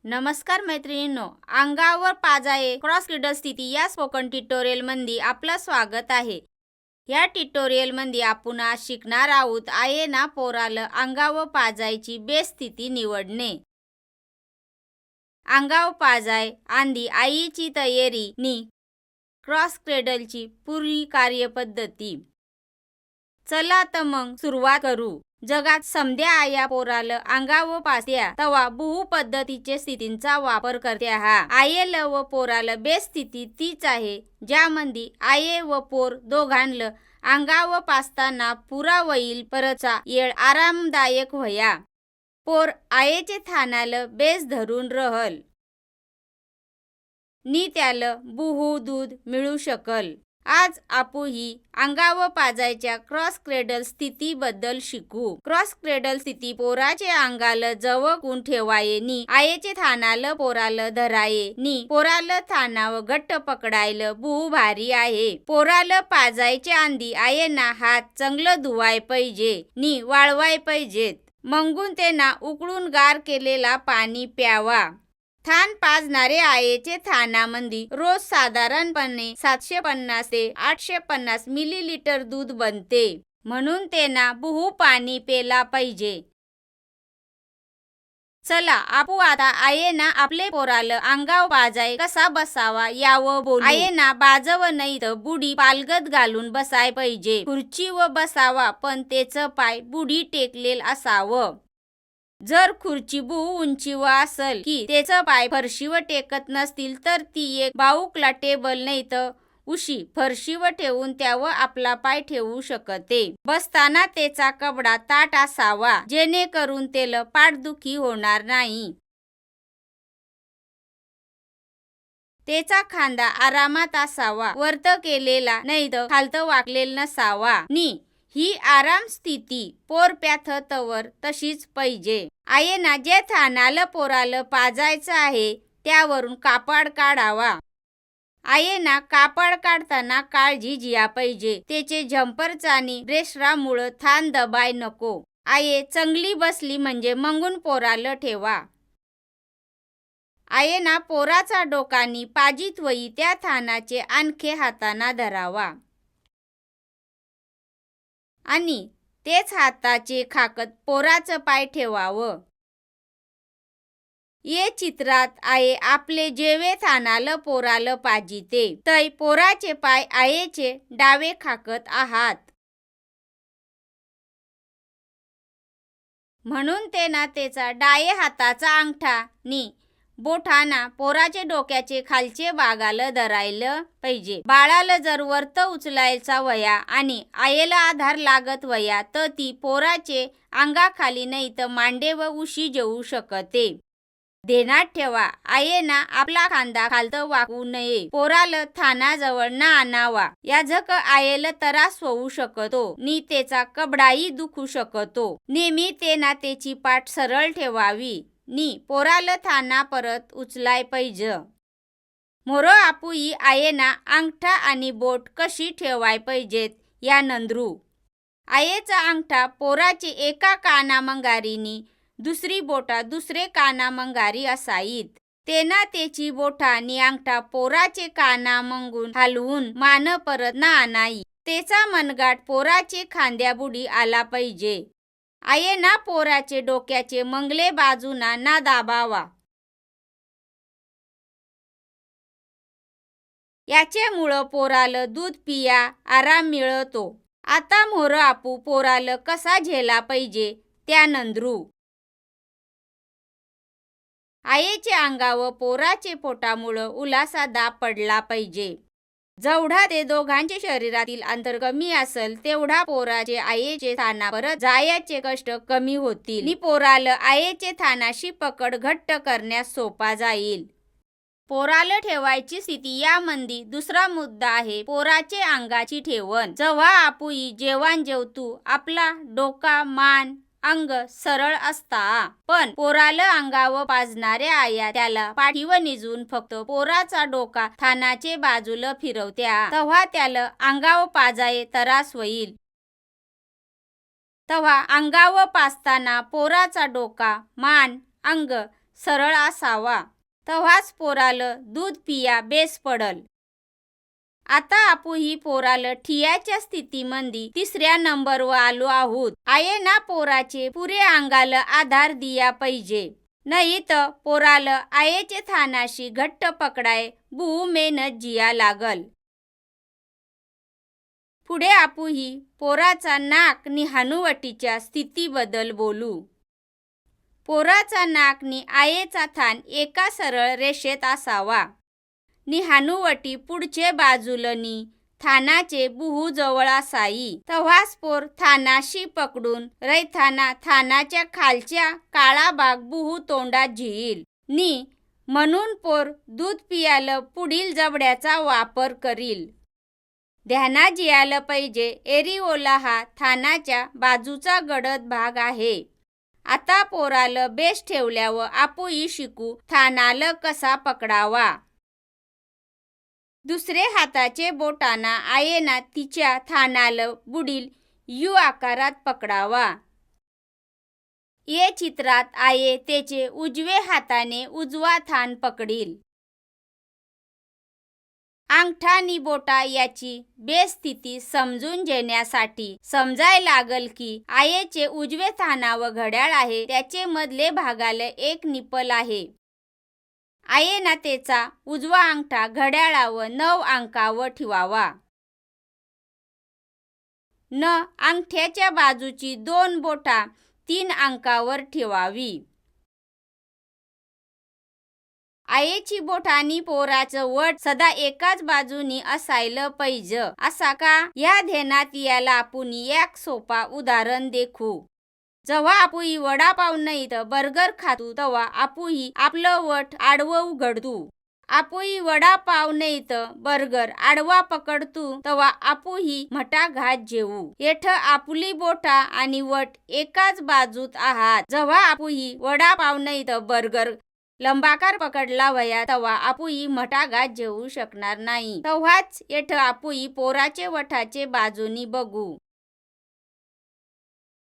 नमस्कार मैत्रिणींनो, अंगावर पाजाये क्रॉस क्रीडल स्थिती या स्पोकन ट्युटोरियल मध्ये आपलं स्वागत आहे। या ट्युटोरियल मध्ये आपण आज शिकणार आहोत आहे ना पोराला अंगावर पाजायची बेस स्थिती निवडणे। अंगावर पाजाय आंधी आईची तयारी नी क्रॉस क्रेडलची पूर्ण कार्यपद्धती। चला तर मग सुरुवात करू। जगात समध्या आया पोराला अंगावर पाजत्या तवा बहु पद्धतीचे स्थितींचा वापर करत्या। आयेला व पोराला बेस स्थिती तीच आहे ज्यामध्ये आये व पोर दोघांना अंगावर पाजताना पुरा वईल परचा येळ आरामदायक व्हया। पोर आयेचे थानाला बेस धरून रहल नी त्याला बुहू दूध मिळू शकल। आज आपण ही अंगावर पाजायच्या क्रॉस क्रेडल स्थिती बद्दल शिकू। क्रॉस क्रेडल स्थिती पोराचे अंगाला जवळून ठेवाये नी आयेचे थानाला पोराला धराये नी पोराला थानावर घट्ट पकडायला बहु भारी आहे। पोराला पाजायचे आंधी आयेना हात चांगलं धुवाय पाहिजे नी वाळवाय पाहिजेत। मंगून त्यांना उकळून गार केलेला पाणी प्यावा। थान पाजणारे आयेचे थानामध्ये रोज साधारणपणे 750 ते 850 मिलीलीटर दूध बनते, म्हणून त्यांना बहु पाणी प्यायला पाहिजे। चला आपण आता आयेना आपले पोराला अंगावर पाजाय कसा बसावा यावर बोलू। आयेना बाजव नाही तर बुडी पालगत घालून बसाय पाहिजे। खुर्चीवर बसावा पण त्याचं पाय बुडी टेकलेल असावं। जर खुर्ची बहु उंचीवर असेल की त्याचा पाय फरशीवर टेकत नसतील तर ती एक बाऊकला टेबल नाही तर उशी फरशीवर ठेवून त्यावर आपला पाय ठेवू शकते। बसताना त्याचा कपडा ताट असावा जेणेकरून त्याला पाठदुखी होणार नाही। त्याचा खांदा आरामात असावा, वरत केलेला नाही तर खालत वाकलेला नसावा नी ही आराम स्थिती पोरप्याथतवर तशीच पाहिजे। आयेना जे थानाला पोराला पाजायचं आहे त्यावरून कापड काढावा। आयेना कापड काढताना काळजी घ्या पाहिजे त्याचे झंपरचा आणि रेशरामुळे थान दबाय नको। आये चांगली बसली म्हणजे मंगून पोराला ठेवा। आयेना पोराचा डोकानी पाजीत वई त्या थानाचे आणखे हाताना धरावा आणि तेच हाताचे खाकत पोराचं पाय ठेवावं। ये चित्रात आये आपले जेवे थानाला पोराला पाजिते तै पोराचे पाय आयेचे डावे खाकत आहात, म्हणून त्यांना त्याचा डाये हाताचा अंगठा नी बोटाना पोराचे डोक्याचे खालचे भागाला धरायला पाहिजे। बाळाला जर वरत उचलायचा वया आणि आयेला आधार लागत वया तर ती पोराचे अंगाखाली नाही तर मांडे व उशी जेवू शकते। ध्यानात ठेवा आयेना आपला खांदा खालत वाकवू नये। पोराला थानाजवळ ना आणावा याजक आयेला त्रास होऊ शकतो नी त्याचा कपडाही दुखू शकतो। नेहमी त्यांना त्याची पाठ सरळ ठेवावी नी पोराला थाना परत उचलाय पाहिजे। मोर आपुई आयेना अंगठा आणि बोट कशी ठेवाय पाहिजेत या नंदरू। आयेचा अंगठा पोराचे एका कानामंगारीनी दुसरी बोटा दुसरे कानामंगारी असाईत। तेना त्याची बोटा आणि अंगठा पोराचे कानामंगून हलवून मान परत ना आणाई। त्याचा मनगाट पोराचे खांद्याबुडी आला पाहिजे। आयेना पोराचे डोक्याचे मंगले बाजूना ना दाबावा याच्यामुळं पोराला दूध पिया आराम मिळतो। आता मोर आपू पोराला कसा झेला पाहिजे त्या नंदरू। आयेच्या अंगावर पोराचे पोटामुळं उलासा दाब पडला पाहिजे। जेवढा ते दोघांचे शरीरातील अंतर कमी असेल तेवढा पोराचे आयेचे थाना परत जायचे कष्ट कमी होतील नी पोराला आयेचे थानाशी पकड घट्ट करण्यास सोपा जाईल। पोराला ठेवायची स्थिती यामध्ये दुसरा मुद्दा आहे पोराचे अंगाची ठेवण। जेव्हा आपुई जेवण जेवतू आपला डोका मान अंग सरळ असता पण पोराला अंगावर पाजणाऱ्या आया त्याला पाठीवर निजून फक्त पोराचा डोका थानाचे बाजूला फिरवत्या तेव्हा त्याला अंगावर पाजाय त्रास होईल। तेव्हा अंगावर पाजताना पोराचा डोका मान अंग सरळ असावा. तेव्हाच पोरालं दूध पिया बेस पडल. आता आपुही पोरालं ठियाच्या स्थितीमंदी 3ऱ्या नंबरवर आलो आहोत. आयेना पोराचे पुरे अंगाला आधार दिया पाहिजे. नाही तर पोरालं आयेचे थानाशी घट्ट पकडाय बुऊ मेहनत जिया लागल. पुढे आपुही पोराचा नाक नि हानुवटीच्या स्थितीबद्दल बोलू. पोराचा नाक नि आयेचा थान एका सरळ रेषेत असावा. नि हानुवटी पुढचे बाजूलनी थानाचे बुहू जवळ असाई. तेव्हाच पोर थानाशी पकडून रैथाना थानाच्या खालच्या काळा भाग बुहू तोंडात झिईल. नि म्हणून पोर दूध पियाला पुढील जबड्याचा वापर करील. ध्यानात यायला पाहिजे, एरिओला हा थानाच्या बाजूचा गडद भाग आहे. आता पोरालं बेस ठेवल्यावर आपुई शिकू थानाला कसा पकडावा. दुसरे हाताचे बोटाना आयेना तिच्या थानाला बुडील यू आकारात पकडावा. ये चित्रात आये त्याचे उजवे हाताने उजवा थान पकडील. अंगठा नि बोटा याची बेस स्थिती समजून घेण्यासाठी समजाय लागल की आयेचे उजवे थानावर घड्याळ आहे, त्याचे मधले भागाला एक निप्पल आहे. आयेना त्याचा उजवा अंगठा घड्याळावर 9 अंकावर ठेवावा. अंगठ्याच्या बाजूची 2 बोटा 3 अंकावर ठेवावी. आयेची बोटानी पोराचं वट सदा एकाच बाजूनी असायला पाहिजे. असा का, या ध्यानात याला आपण एक सोपा उदाहरण देखू. जेव्हा आपुई वडापाव नाही तर बर्गर खातू तेव्हा आपुई आपलं वट आडवं उघडतू. आपुई वडापाव नाही तर बर्गर आडवा पकडतू तेव्हा आपुई मटा घात जेवू. येठ आपुली बोटा आणि वट एकाच बाजूत आहात. जेव्हा आपुई वडापाव नाही तर बर्गर लंबाकार पकडला वया तेव्हा आपुई मटा घात जेवू शकणार नाही. तेव्हाच येठ आपुई पोराचे वटाचे बाजूनी बघू.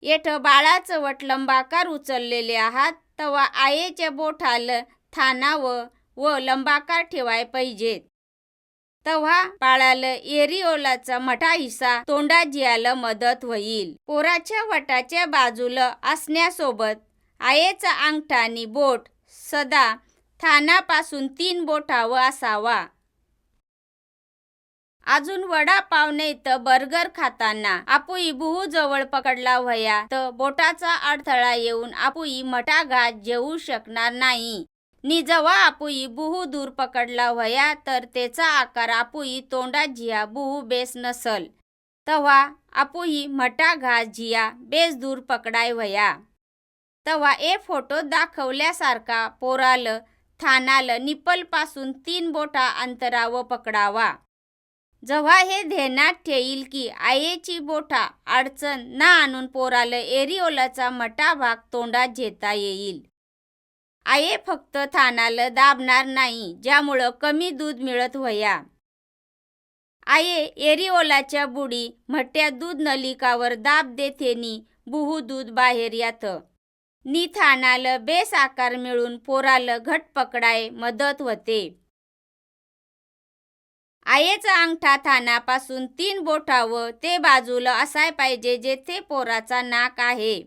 येठ बाळाचं वट लंबाकार उचललेले आहात तेव्हा आयेच्या बोटाला थानावर व लंबाकार ठेवाय पाहिजेत. तेव्हा बाळाला एरिओलाचा मोठा हिस्सा तोंडात जियाला मदत होईल. पोराच्या वटाच्या बाजूला असण्यासोबत आयेचा अंगठा नि बोट सदा थानापासून 3 बोटावर असावा. अजून वडापाव नाही तर बर्गर खाताना आपुई बुहू जवळ पकडला वया तर बोटाचा अडथळा येऊन आपुई मटा घात जेवू शकणार नाही. नि जेव्हा आपुई बुहू दूर पकडला वया तर त्याचा आकार आपुई तोंडात जिया बुहू बेस नसल तेव्हा आपुई मटा घात जिया बेस दूर पकडाय वया. तेव्हा ए फोटो दाखवल्यासारखा पोराला थानाला निप्पल पासून 3 बोटा अंतरावर पकडावा. जेव्हा हे ध्यानात ठेईल की आयेची बोटा अडचण ना आणून पोराला एरिओलाचा मटा भाग तोंडात घेता येईल. आये फक्त थानाला दाबणार नाही, ज्यामुळं कमी दूध मिळत वया. आये एरिओलाच्या बुडी मट्या दूध नलिकावर दाब देतेनी बुहू दूध बाहेर येतं. नि थानाला बेस आकार मिळून पोराला घट पकडाय मदत होते. आयेचा अंगठा थानापासून 3 बोटावर ते बाजूला असाय पाहिजे जेथे पोराचा नाक आहे.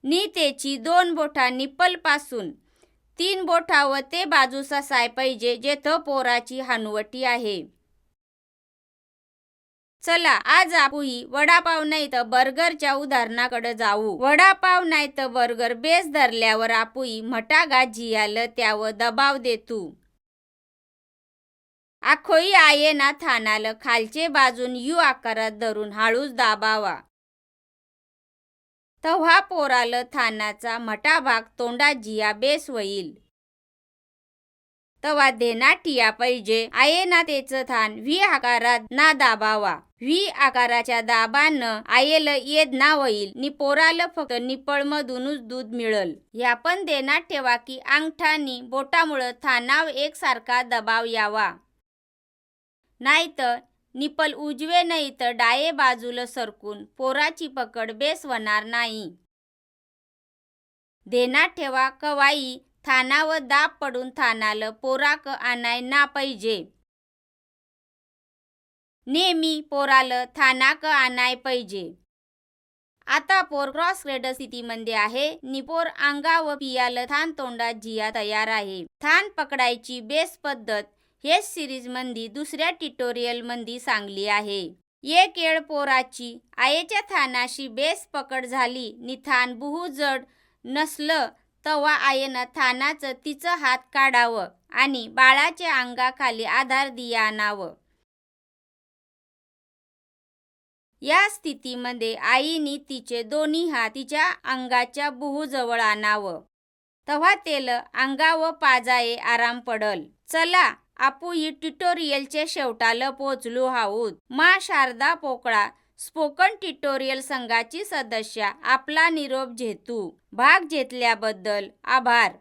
नि त्याची 2 बोटा निप्पल पासून 3 बोटावर ते बाजूस असाय पाहिजे जेथे पोराची हानुवटी आहे. चला आज आपुई वडापाव नाही तर बर्गरच्या उदाहरणाकडे जाऊ. वडापाव नाही तर बर्गर बेस धरल्यावर आपुई मटा घात जियाला त्यावर दबाव देतू. आखोई आयेना थानाला खालचे बाजून यू आकारात धरून हळूच दाबावा. तेव्हा पोराला थानाचा मटा भाग तोंडात जिया बेस होईल. तेव्हा ध्यानात ठिया पाहिजे आयेना त्याचं थान व्ही आकारात ना दाबावा. व्ही आकाराच्या दाबानं आयेला येद ना होईल नि पोराला फक्त निप्पळ मधूनच दूध मिळल. ह्या पण ध्यानात ठेवा की अंगठा नि बोटामुळे थानावर एकसारखा दबाव यावा. नाहीतर निप्पल उजवे नाही तर डाये बाजूला सरकून पोराची पकड बेस होणार नाही. ध्यानात ठेवा कवाई थानावर दाब पडून थानाला पोराक आणाय ना पाहिजे. नेहमी पोराला थानाक आणाय पाहिजे. आता पोर क्रॉस क्रेडल स्थितीमध्ये आहे. निपोर अंगावर पियाला थान तोंडात जिया तयार आहे. थान पकडायची बेस पद्धत हे सिरीज मध्ये दुसऱ्या ट्युटोरियल मध्ये सांगली आहे. एक येळ पोराची आईच्या थानाशी बेस पकड झाली नि थान बहु जड नसलं तवा आईनं थानाचं तिचं हात काढावं आणि बाळाच्या अंगाखाली आधार दिया आणावं. या स्थितीमध्ये आईने तिचे दोन्ही हात तिच्या अंगाच्या बहु जवळ आणावं. तेव्हा तेल अंगावर पाजाये आराम पडल. चला आपू ही ट्युटोरियलचे शेवटाला पोहोचलो आहोत. मा शारदा पोकळा स्पोकन ट्युटोरियल संघाची सदस्य आपला निरोप घेतो. भाग घेतल्याबद्दल आभार.